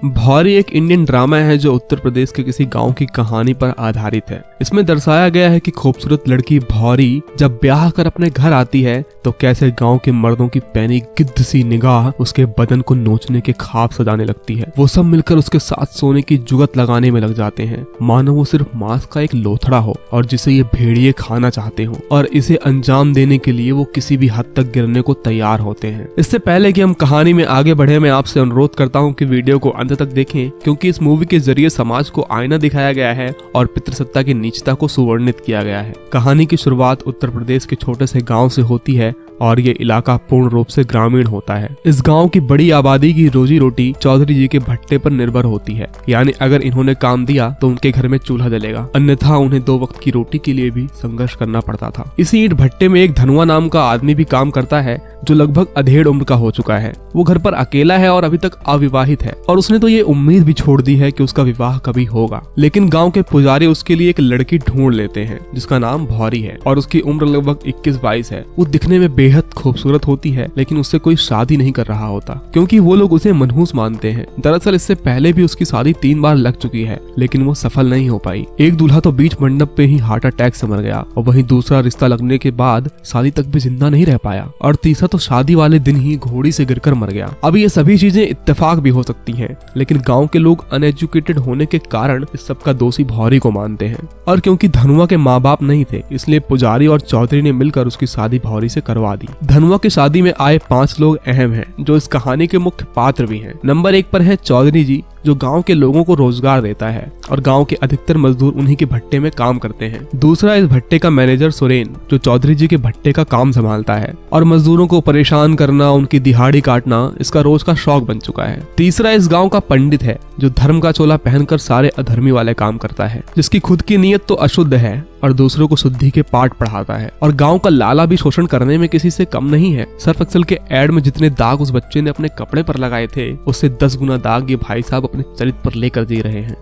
भौरी एक Indian drama है जो उत्तर प्रदेश के किसी गांव की कहानी पर आधारित है। इसमें दर्शाया गया है कि खूबसूरत लड़की भौरी जब ब्याह कर अपने घर आती है तो कैसे गांव के मर्दों की पैनी गिद्ध सी निगाह उसके बदन को नोचने के ख्वाब सजाने लगती है। वो सब मिलकर उसके साथ सोने की जुगत लगाने में लग जाते हैं, मानो वो सिर्फ मांस का एक लोथड़ा हो और जिसे ये भेड़िए खाना चाहते हो, और इसे अंजाम देने के लिए वो किसी भी हद तक गिरने को तैयार होते हैं। इससे पहले कि हम कहानी में आगे बढ़े, मैं आपसे अनुरोध करता हूँ कि वीडियो को अंत तक देखें, क्योंकि इस मूवी के जरिए समाज को आईना दिखाया गया है और पितृसत्ता की नीचता को सुवर्णित किया गया है। कहानी की शुरुआत उत्तर प्रदेश के छोटे से गांव से होती है और ये इलाका पूर्ण रूप से ग्रामीण होता है। इस गांव की बड़ी आबादी की रोजी रोटी चौधरी जी के भट्टे पर निर्भर होती है, यानी अगर इन्होंने काम दिया तो उनके घर में चूल्हा जलेगा, अन्यथा उन्हें 2 वक्त की रोटी के लिए भी संघर्ष करना पड़ता था। इसी ईंट भट्टे में एक धनुआ नाम का आदमी भी काम करता है जो लगभग अधेड़ उम्र का हो चुका है। वो घर पर अकेला है और अभी तक अविवाहित है और उसने तो ये उम्मीद भी छोड़ दी है कि उसका विवाह कभी होगा। लेकिन गांव के पुजारी उसके लिए एक लड़की ढूंढ लेते हैं जिसका नाम भौरी है और उसकी उम्र लगभग 21-22 है। वो दिखने में बेहद खूबसूरत होती है, लेकिन उससे कोई शादी नहीं कर रहा होता क्योंकि वो लोग उसे मनहूस मानते हैं। दरअसल इससे पहले भी उसकी शादी 3 बार लग चुकी है, लेकिन वो सफल नहीं हो पाई। एक दूल्हा तो बीच मंडप पे ही हार्ट अटैक से मर गया और वहीं दूसरा रिश्ता लगने के बाद शादी तक भी जिंदा नहीं रह पाया और तीसरा तो शादी वाले दिन ही घोड़ी से गिरकर मर गया। अब ये सभी चीजें इत्तेफाक भी हो सकती हैं, लेकिन गांव के लोग अनएजुकेटेड होने के कारण इस सब का दोषी भौरी को मानते हैं। और क्योंकि धनुआ के माँ बाप नहीं थे, इसलिए पुजारी और चौधरी ने मिलकर उसकी शादी भौरी से करवा दी। धनुआ की शादी में आए 5 लोग अहम हैं, जो इस कहानी के मुख्य पात्र भी हैं। नंबर 1 पर है चौधरी जी, जो गांव के लोगों को रोजगार देता है और गांव के अधिकतर मजदूर उन्हीं के भट्टे में काम करते हैं। दूसरा इस भट्टे का मैनेजर सुरेन, जो चौधरी जी के भट्टे का काम संभालता है और मजदूरों को परेशान करना, उनकी दिहाड़ी काटना इसका रोज का शौक बन चुका है। तीसरा इस गांव का पंडित है, जो धर्म का चोला पहनकर सारे अधर्मी वाले काम करता है, जिसकी खुद की नीयत तो अशुद्ध है और दूसरों को शुद्धि के पाठ पढ़ाता है। और गांव का लाला भी शोषण करने में किसी से कम नहीं है। सर्फ एक्सेल के एड में जितने दाग उस बच्चे ने अपने कपड़े पर लगाए थे, उससे 10 गुना दाग ये भाई साहब अपने चरित्र पर लेकर जी रहे हैं।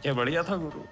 क्या बढ़िया था गुरु।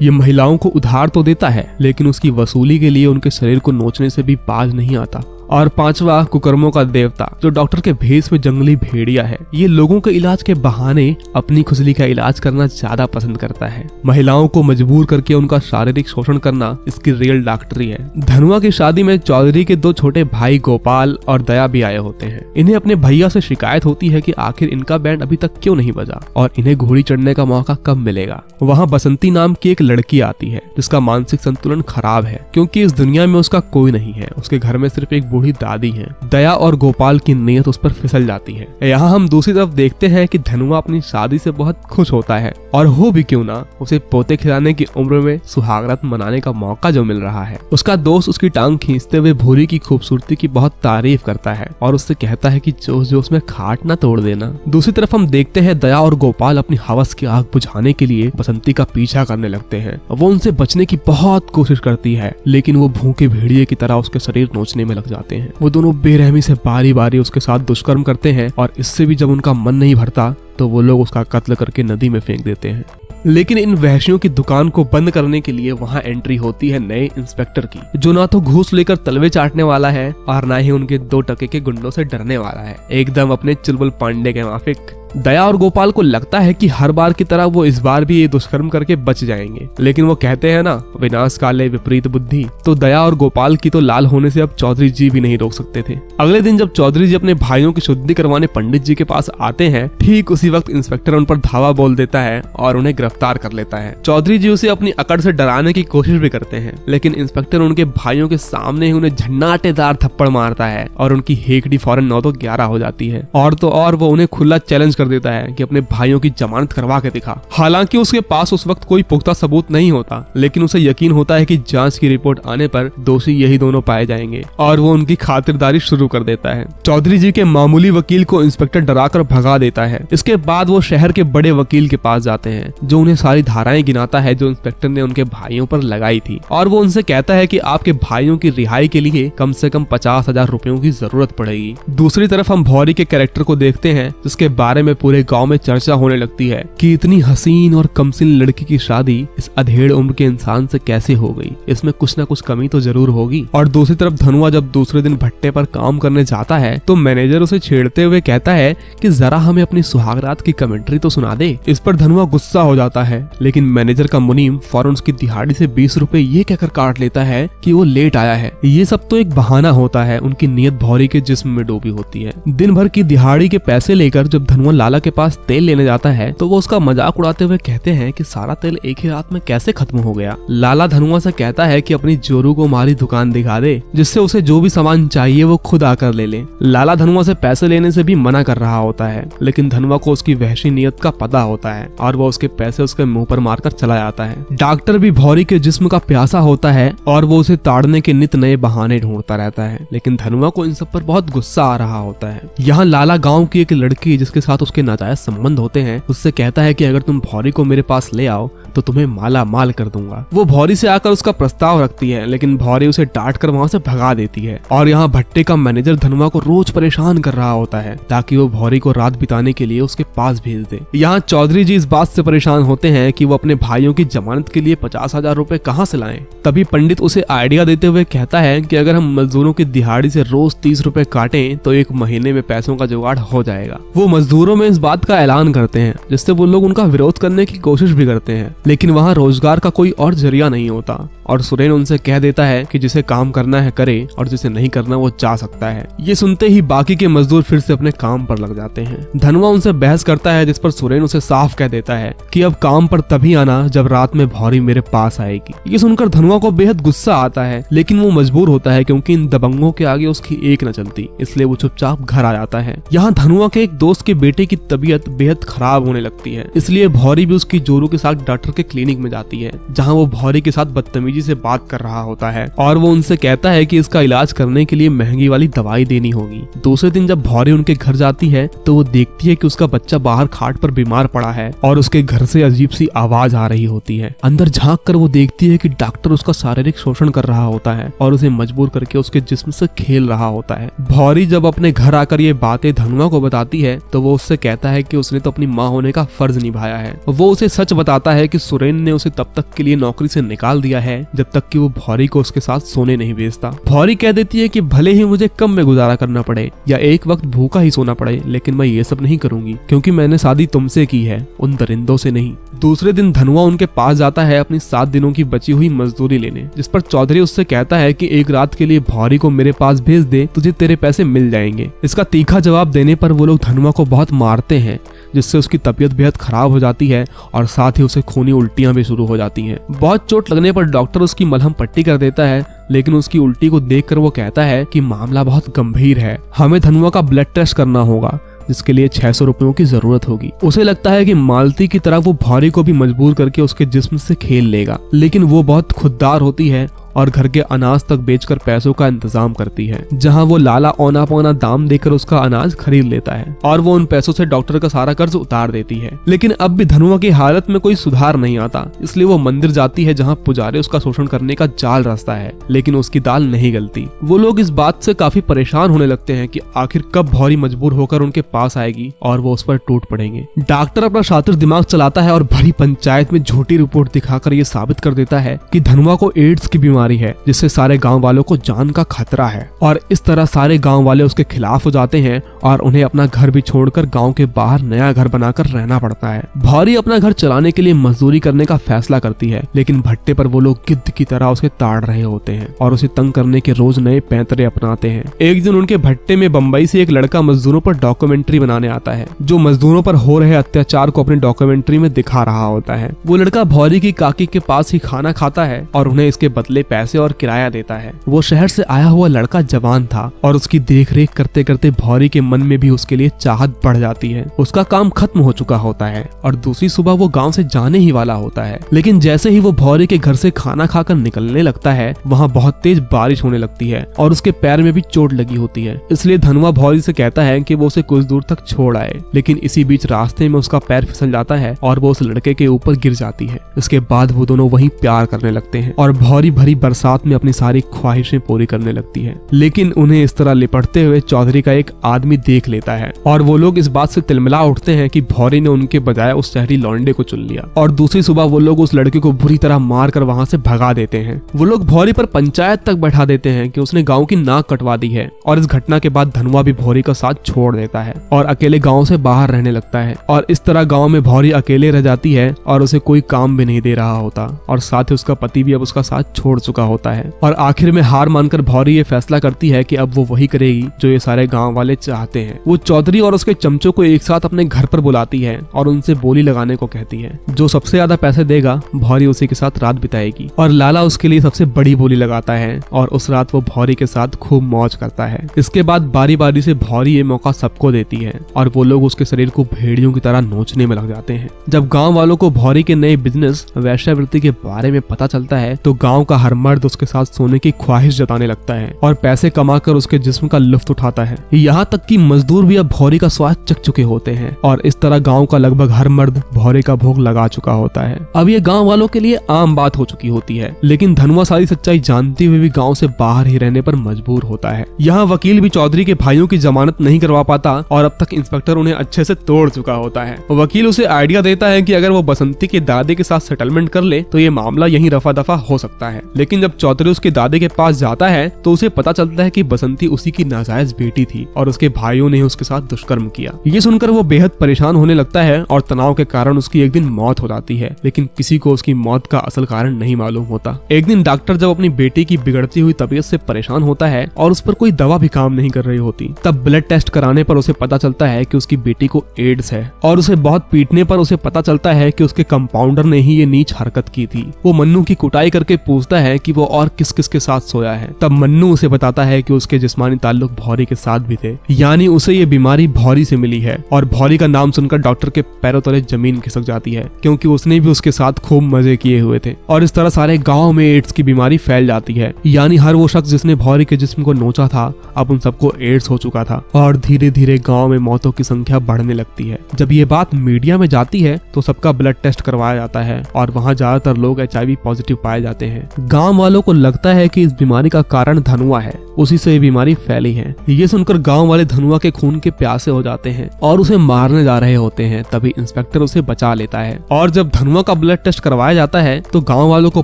ये महिलाओं को उधार तो देता है, लेकिन उसकी वसूली के लिए उनके शरीर को नोचने से भी बाज नहीं आता। और 5वां कुकर्मों का देवता, जो डॉक्टर के भेष में जंगली भेड़िया है। ये लोगों के इलाज के बहाने अपनी खुजली का इलाज करना ज्यादा पसंद करता है। महिलाओं को मजबूर करके उनका शारीरिक शोषण करना इसकी रियल डॉक्टरी है। धनुआ की शादी में चौधरी के 2 छोटे भाई गोपाल और दया भी आए होते हैं। इन्हें अपने भैया से शिकायत होती है कि आखिर इनका बैंड अभी तक क्यों नहीं बजा और इन्हें घोड़ी चढ़ने का मौका कब मिलेगा। वहाँ बसंती नाम की एक लड़की आती है जिसका मानसिक संतुलन खराब है, क्योंकि इस दुनिया में उसका कोई नहीं है। उसके घर में सिर्फ एक बूढ़ी दादी है। दया और गोपाल की नीयत उस पर फिसल जाती है। यहाँ हम दूसरी तरफ देखते हैं कि धनुआ अपनी शादी से बहुत खुश होता है और हो भी क्यों ना, उसे पोते खिलाने की उम्र में सुहागरात मनाने का मौका जो मिल रहा है। उसका दोस्त उसकी टांग खींचते हुए भूरी की खूबसूरती की बहुत तारीफ करता है और उससे कहता है कि जोश जोश में खाट ना तोड़ देना। दूसरी तरफ हम देखते हैं दया और गोपाल अपनी हवस की आग बुझाने के लिए बसंती का पीछा करने लगते हैं। वो उनसे बचने की बहुत कोशिश करती है, लेकिन वो भूखे भेड़िए की तरह उसके शरीर नोचने में लग जाते हैं। वो दोनों बेरहमी से बारी बारी उसके साथ दुष्कर्म करते हैं और इससे भी जब उनका मन नहीं भरता तो वो लोग उसका कत्ल करके नदी में फेंक देते हैं। लेकिन इन वहशियों की दुकान को बंद करने के लिए वहाँ एंट्री होती है नए इंस्पेक्टर की, जो ना तो घूस लेकर तलवे चाटने वाला है और ना ही उनके 2 टके के गुंडों से डरने वाला है। एकदम अपने चुलबुल पांडे के माफिक। दया और गोपाल को लगता है कि हर बार की तरह वो इस बार भी ये दुष्कर्म करके बच जाएंगे, लेकिन वो कहते हैं ना, विनाश काले विपरीत बुद्धि। तो दया और गोपाल की तो लाल होने से अब चौधरी जी भी नहीं रोक सकते थे। अगले दिन जब चौधरी जी अपने भाइयों की शुद्धि करवाने पंडित जी के पास आते हैं, ठीक उसी वक्त इंस्पेक्टर उन पर धावा बोल देता है और उन्हें गिरफ्तार कर लेता है। चौधरी जी उसे अपनी अकड़ से डराने की कोशिश भी करते हैं, लेकिन इंस्पेक्टर उनके भाइयों के सामने ही उन्हें झन्नाटेदार थप्पड़ मारता है और उनकी हेकड़ी फौरन 9 तो 11 हो जाती है। और तो और वो उन्हें खुला चैलेंज कर देता है कि अपने भाइयों की जमानत करवा के दिखा। हालांकि उसके पास उस वक्त कोई पुख्ता सबूत नहीं होता, लेकिन उसे यकीन होता है कि जांच की रिपोर्ट आने पर दोषी यही दोनों पाए जाएंगे और वो उनकी खातिरदारी शुरू कर देता है। चौधरी जी के मामूली वकील को इंस्पेक्टर डराकर भगा देता है। इसके बाद वो शहर के बड़े वकील के पास जाते हैं, जो उन्हें सारी धाराएं गिनाता है जो इंस्पेक्टर ने उनके भाइयों पर लगाई थी, और वो उनसे कहता है कि आपके भाइयों की रिहाई के लिए कम से कम 50,000 रुपयों की जरूरत पड़ेगी। दूसरी तरफ हम भौरी के कैरेक्टर को देखते हैं, जिसके बारे में में पूरे गांव में चर्चा होने लगती है कि इतनी हसीन और कमसिन लड़की की शादी इस अधेड़ उम्र के इंसान से कैसे हो गई, इसमें कुछ ना कुछ कमी तो जरूर होगी। और दूसरी तरफ धनुआ जब दूसरे दिन भट्टे पर काम करने जाता है तो मैनेजर उसे छेड़ते हुए कहता है कि जरा हमें अपनी सुहागरात की कमेंट्री तो सुना दे। इस पर धनुआ गुस्सा हो जाता है, लेकिन मैनेजर का मुनीम फौरन उसकी दिहाड़ी से 20 रुपए ये कहकर काट लेता है कि वो लेट आया है। ये सब तो एक बहाना होता है, उनकी नीयत भौरी के जिस्म में डूबी होती है। दिन भर की दिहाड़ी के पैसे लेकर जब धनुआ लाला के पास तेल लेने जाता है तो वो उसका मजाक उड़ाते हुए कहते हैं कि सारा तेल एक ही रात में कैसे खत्म हो गया। लाला धनुआ से कहता है कि अपनी जोरू को हमारी दुकान दिखा दे, जिससे उसे जो भी सामान चाहिए वो खुद आकर ले ले। लाला धनुआ से पैसे लेने से भी मना कर रहा होता है, लेकिन धनुआ को उसकी वहशी नीयत का पता होता है और वो उसके पैसे उसके मुंह पर मारकर चला जाता है। डॉक्टर भी भौरी के जिस्म का प्यासा होता है और वो उसे ताड़ने के नित नए बहाने ढूंढता रहता है, लेकिन धनुआ को इन सब पर बहुत गुस्सा आ रहा होता है। यहाँ लाला गाँव की एक लड़की जिसके साथ उसके नाजायज संबंध होते हैं उससे कहता है कि अगर तुम भौरी को मेरे पास ले आओ तो तुम्हें माला माल कर दूंगा। वो भौरी से आकर उसका प्रस्ताव रखती है, लेकिन भौरी उसे डांट कर वहाँ से भगा देती है। और यहाँ भट्टे का मैनेजर धनुआ को रोज परेशान कर रहा होता है ताकि वो भौरी को रात बिताने के लिए उसके पास भेज दे। यहाँ चौधरी जी इस बात से परेशान होते हैं कि वो अपने भाइयों की जमानत के लिए 50,000 रुपए कहाँ से लाएं। तभी पंडित उसे आइडिया देते हुए कहता है कि अगर हम मजदूरों की दिहाड़ी से रोज 30 रुपए काटें तो 1 महीने में पैसों का जुगाड़ हो जाएगा। वो मजदूरों में इस बात का ऐलान करते हैं, जिससे वो लोग उनका विरोध करने की कोशिश भी करते हैं, लेकिन वहाँ रोजगार का कोई और जरिया नहीं होता और सुरेन उनसे कह देता है कि जिसे काम करना है करे और जिसे नहीं करना वो जा सकता है। ये सुनते ही बाकी के मजदूर फिर से अपने काम पर लग जाते हैं। धनुआ उनसे बहस करता है, जिस पर सुरेन उसे साफ कह देता है कि अब काम पर तभी आना जब रात में भौरी मेरे पास आएगी। ये सुनकर धनुआ को बेहद गुस्सा आता है, लेकिन वो मजबूर होता है क्योंकि इन दबंगों के आगे उसकी एक न चलती, इसलिए वो चुपचाप घर आ जाता है। यहाँ धनुआ के एक दोस्त के बेटे की तबीयत बेहद खराब होने लगती है, इसलिए भौरी भी उसकी जोरू के साथ डॉक्टर के क्लिनिक में जाती है, जहाँ वो भौरी के साथ बदतमीजी से बात कर रहा होता है और वो उनसे कहता है कि इसका इलाज करने के लिए महंगी वाली दवाई देनी होगी। दूसरे दिन जब भौरी उनके घर जाती है तो वो देखती है कि उसका बच्चा बाहर खाट पर बीमार पड़ा है और उसके घर से अजीब सी आवाज आ रही होती है। अंदर झांक कर वो देखती है कि डॉक्टर उसका शारीरिक शोषण कर रहा होता है और उसे मजबूर करके उसके जिस्म से खेल रहा होता है। भौरी जब अपने घर आकर ये बातें धनुआ को बताती है तो वो उससे कहता है कि उसने तो अपनी माँ होने का फर्ज निभाया है। वो उसे सच बताता है कि सुरेन ने उसे तब तक के लिए नौकरी से निकाल दिया है जब तक कि वो भौरी को उसके साथ सोने नहीं भेजता। भौरी कह देती है कि भले ही मुझे कम में गुजारा करना पड़े या एक वक्त भूखा ही सोना पड़े, लेकिन मैं ये सब नहीं करूंगी क्योंकि मैंने शादी तुमसे की है, उन दरिंदों से नहीं। दूसरे दिन धनुआ उनके पास जाता है अपनी 7 दिनों की बची हुई मजदूरी लेने, जिस पर चौधरी उससे कहता है कि एक रात के लिए भौरी को मेरे पास भेज दे, तुझे तेरे पैसे मिल जाएंगे। इसका तीखा जवाब देने पर वो लोग धनुआ को बहुत मारते हैं, जिससे उसकी तबीयत बेहद खराब हो जाती है और साथ ही उसे खूनी उल्टियां भी शुरू हो जाती हैं। बहुत चोट लगने पर डॉक्टर उसकी मलहम पट्टी कर देता है, लेकिन उसकी उल्टी को देखकर वो कहता है कि मामला बहुत गंभीर है, हमें धनुआ का ब्लड टेस्ट करना होगा, जिसके लिए 600 रुपयों की जरूरत होगी। उसे लगता है कि मालती की तरह वो भौरी को भी मजबूर करके उसके जिस्म से खेल लेगा, लेकिन वो बहुत खुददार होती है और घर के अनाज तक बेचकर पैसों का इंतजाम करती है, जहां वो लाला औना पौना दाम देकर उसका अनाज खरीद लेता है और वो उन पैसों से डॉक्टर का सारा कर्ज उतार देती है। लेकिन अब भी धनुआ की हालत में कोई सुधार नहीं आता, इसलिए वो मंदिर जाती है जहां पुजारी उसका शोषण करने का जाल रचता है, लेकिन उसकी दाल नहीं गलती। वो लोग इस बात से काफी परेशान होने लगते हैं कि आखिर कब भौरी मजबूर होकर उनके पास आएगी और वो उस पर टूट पड़ेंगे। डॉक्टर अपना शातिर दिमाग चलाता है और भरी पंचायत में झूठी रिपोर्ट दिखाकर ये साबित कर देता है कि धनुआ को एड्स की बीमारी है, जिससे सारे गांव वालों को जान का खतरा है और इस तरह सारे गांव वाले उसके खिलाफ हो जाते हैं और उन्हें अपना घर भी छोड़कर गांव के बाहर नया घर बनाकर रहना पड़ता है। भौरी अपना घर चलाने के लिए मजदूरी करने का फैसला करती है, लेकिन भट्टे पर वो लोग गिद्ध की तरह उसे ताड़ रहे होते हैं और उसे तंग करने के रोज नए पैंतरे अपनाते हैं। एक दिन उनके भट्टे में बम्बई से एक लड़का मजदूरों पर डॉक्यूमेंट्री बनाने आता है, जो मजदूरों पर हो रहे अत्याचार को अपनी डॉक्यूमेंट्री में दिखा रहा होता है। वो लड़का भौरी की काकी के पास ही खाना खाता है और उन्हें इसके बदले पैसे और किराया देता है। वो शहर से आया हुआ लड़का जवान था और उसकी देखरेख करते करते भौरी के मन में भी उसके लिए चाहत बढ़ जाती है। उसका काम खत्म हो चुका होता है और दूसरी सुबह वो गांव से जाने ही वाला होता है, लेकिन जैसे ही वो भौरी के घर से खाना खाकर निकलने लगता है, वहाँ बहुत तेज बारिश होने लगती है और उसके पैर में भी चोट लगी होती है। इसलिए धनुआ भौरी से कहता है कि वो उसे कुछ दूर तक छोड़ आए, लेकिन इसी बीच रास्ते में उसका पैर फिसल जाता है और वो उस लड़के के ऊपर गिर जाती है। इसके बाद वो दोनों वहीं प्यार करने लगते हैं और भौरी भरी बरसात में अपनी सारी ख्वाहिशें पूरी करने लगती है। लेकिन उन्हें इस तरह लिपटते हुए चौधरी का एक आदमी देख लेता है और वो लोग इस बात से तिलमिला उठते हैं कि भौरी ने उनके बजाय उस शहरी लौंडे को चुन लिया और दूसरी सुबह वो लोग उस लड़के को बुरी तरह मार कर वहाँ से भगा देते हैं। वो लोग भौरी पर पंचायत तक बैठा देते हैं कि उसने गाँव की नाक कटवा दी है और इस घटना के बाद धनुआ भी भौरी का साथ छोड़ देता है और अकेले गाँव से बाहर रहने लगता है। और इस तरह गाँव में भौरी अकेले रह जाती है और उसे कोई काम भी नहीं दे रहा होता और साथ ही उसका पति भी अब उसका साथ छोड़ चुका होता है। और आखिर में हार मानकर भौरी ये फैसला करती है कि अब वो वही करेगी जो ये सारे गांव वाले चाहते हैं। वो चौधरी और उसके चमचों को एक साथ अपने घर पर बुलाती है और उनसे बोली लगाने को कहती है। जो सबसे ज्यादा पैसे देगा भौरी उसी के साथ रात बिताएगी और लाला उसके लिए सबसे बड़ी बोली लगाता है और उस रात वो भौरी के साथ खूब मौज करता है। इसके बाद बारी बारी से भौरी ये मौका सबको देती है और वो लोग उसके शरीर को भेड़ियों की तरह नोचने में लग जाते हैं। जब गाँव वालों को भौरी के नए बिजनेस वैश्यावृत्ति के बारे में पता चलता है तो गाँव का हर मर्द उसके साथ सोने की ख्वाहिश जताने लगता है और पैसे कमाकर उसके जिस्म का लुत्फ उठाता है। यहाँ तक कि मजदूर भी अब भौरी का स्वाद चख चुके होते हैं और इस तरह गांव का लगभग हर मर्द भौरे का भोग लगा चुका होता है। अब ये गांव वालों के लिए आम बात हो चुकी होती है, लेकिन धनुआ सारी सच्चाई जानते हुए भी गांव से बाहर ही रहने पर मजबूर होता है। यहाँ वकील भी चौधरी के भाइयों की जमानत नहीं करवा पाता और अब तक इंस्पेक्टर उन्हें अच्छे से तोड़ चुका होता है। वकील उसे आइडिया देता है कि अगर वो बसंती के दादे के साथ सेटलमेंट कर ले तो ये मामला यहीं रफा दफा हो सकता है। लेकिन जब चौधरी उसके दादे के पास जाता है तो उसे पता चलता है कि बसंती उसी की नाजायज बेटी थी और उसके भाइयों ने उसके साथ दुष्कर्म किया। ये सुनकर वो बेहद परेशान होने लगता है और तनाव के कारण उसकी एक दिन मौत हो जाती है, लेकिन किसी को उसकी मौत का असल कारण नहीं मालूम होता। एक दिन डॉक्टर जब अपनी बेटी की बिगड़ती हुई तबीयत से परेशान होता है और उस पर कोई दवा भी काम नहीं कर रही होती, तब ब्लड टेस्ट कराने पर उसे पता चलता है कि उसकी बेटी को एड्स है और उसे बहुत पीटने पर उसे पता चलता है कि उसके कंपाउंडर ने ही ये नीच हरकत की थी। वो मन्नू की कुटाई करके पूछता है कि वो और किस किस के साथ सोया है। तब मन्नू उसे बताता है कि उसके जिस्मानी ताल्लुक भौरी के साथ भी थे, यानी उसे ये बीमारी भौरी से मिली है। और भौरी का नाम सुनकर डॉक्टर के पैरों तले जमीन खिसक जाती है क्योंकि उसने भी उसके साथ खूब मजे किए हुए थे। और इस तरह सारे गांव में एड्स की बीमारी फैल जाती है, यानी हर वो शख्स जिसने भौरी के जिस्म को नोचा था अब उन सबको एड्स हो चुका था और धीरे धीरे गाँव में मौतों की संख्या बढ़ने लगती है। जब ये बात मीडिया में जाती है तो सबका ब्लड टेस्ट करवाया जाता है और वहाँ ज्यादातर लोग HIV पॉजिटिव पाए जाते हैं। गाँव वालों को लगता है कि इस बीमारी का कारण धनुआ है, उसी से ये बीमारी फैली है। ये सुनकर गांव वाले धनुआ के खून के प्यासे हो जाते हैं और उसे मारने जा रहे होते हैं। तभी इंस्पेक्टर उसे बचा लेता है और जब धनुआ का ब्लड टेस्ट करवाया जाता है तो गांव वालों को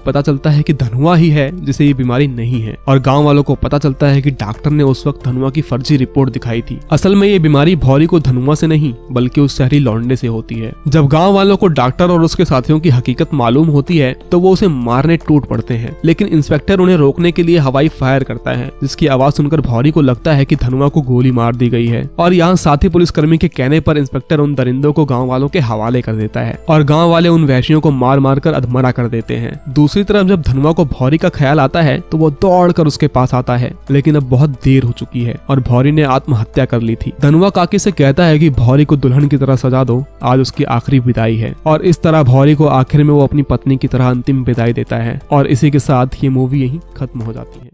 पता चलता है कि धनुआ ही है जिसे ये बीमारी नहीं है। और गांव वालों को पता चलता है कि डॉक्टर ने उस वक्त धनुआ की फर्जी रिपोर्ट दिखाई थी। असल में ये बीमारी भौरी को धनुआ से नहीं बल्कि उस शहरी लौंडे से होती है। जब गाँव वालों को डॉक्टर और उसके साथियों की हकीकत मालूम होती है तो वो उसे मारने टूट पड़ते हैं, लेकिन इंस्पेक्टर उन्हें रोकने के लिए हवाई फायर करता है, जिसकी आवाज सुनकर भौरी को लगता है कि धनुआ को गोली मार दी गई है। और यहाँ साथी पुलिसकर्मी के कहने पर इंस्पेक्टर उन दरिंदों को गांव वालों के हवाले कर देता है और गांव वाले उन वैश्यों को मार मार कर अधमरा कर देते हैं। दूसरी तरफ जब धनुआ को भौरी का ख्याल आता है तो वो दौड़ कर उसके पास आता है, लेकिन अब बहुत देर हो चुकी है और भौरी ने आत्महत्या कर ली थी। धनुआ काकी से कहता है कि भौरी को दुल्हन की तरह सजा दो, आज उसकी आखिरी विदाई है। और इस तरह भौरी को आखिर में वो अपनी पत्नी की तरह अंतिम विदाई देता है और इसी के साथ ये मूवी यहीं खत्म हो जाती है।